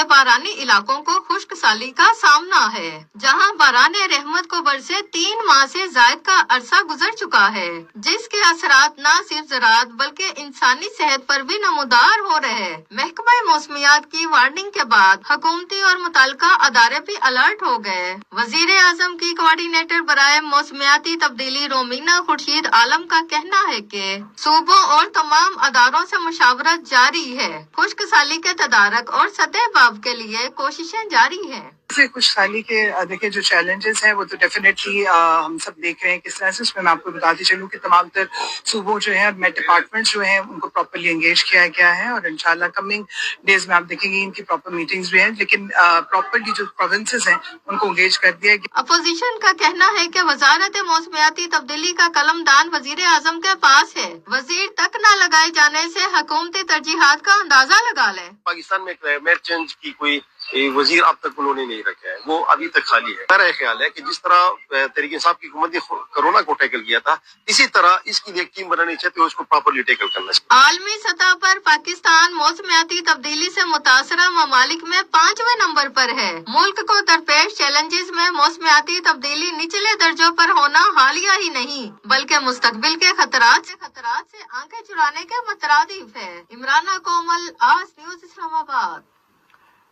बारानी इलाकों को खुश्क साली का सामना है, जहां बाराने रहमत को बरसे 3 माह से जायद का अरसा गुजर चुका है, जिसके असरात न सिर्फ ज़राअत बल्कि इंसानी सेहत पर भी नमूदार हो रहे हैं। महकमा मौसमियात की वार्निंग के बाद हुकूमती और मुताल्लिका अदारे भी अलर्ट हो गए। वजीर आजम की कोऑर्डिनेटर बराए मौसमियाती तब्दीली रोमीना खुर्शीद आलम का कहना है कि सूबों और तमाम अदारों से मुशावरत जारी है। खुश्क साली के तदारक और सतह बाब के लिए कोशिशें जारी हैं। खुश साली के देखिए जो चैलेंजेस हैं वो तो डेफिनेटली हम सब देख रहे हैं किस तरह से। उसमें मैं आपको बताती चलूँ कि तमाम तर सूबों जो हैं और मेट डिपार्टमेंट्स जो हैं उनको प्रॉपर्ली एंगेज किया गया है और इंशाल्लाह कमिंग डेज में आप देखेंगे इनकी प्रॉपर मीटिंग्स भी हैं, लेकिन प्रॉपरली जो प्रोविंसेस हैं उनको एंगेज कर दिया गया। अपोजिशन का कहना है कि वजारत मौसमियाती तब्दीली का कलमदान वजीर आजम के पास है, वजीर तक न लगाए जाने से हुकूमती तरजीहात का अंदाजा लगा लें। पाकिस्तान में क्लाइमेट चेंज की कोई वजीर अब तक उन्होंने नहीं रखा है, वो अभी तक खाली है। मेरा ख्याल है कि जिस तरह तहरीक इंसाफ की हुकूमत ने कोरोना को टैकल किया था, इसी तरह इसकी भी एक टीम बनानी चाहिए, उसको प्रॉपरली टैकल करना चाहिए। आलमी सतह पर पाकिस्तान मौसमियाती तब्दीली से मुतासरा ममालिक में 5वें नंबर पर है। मुल्क को दरपेश चैलेंजेस में मौसमियाती तब्दीली निचले दर्जों पर होना हालिया ही नहीं बल्कि मुस्तकबिल के खतरात से आंखें चुराने के मुतरादिफ है। इमराना कोमल, आज न्यूज़ इस्लामाबाद।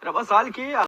रबा साल की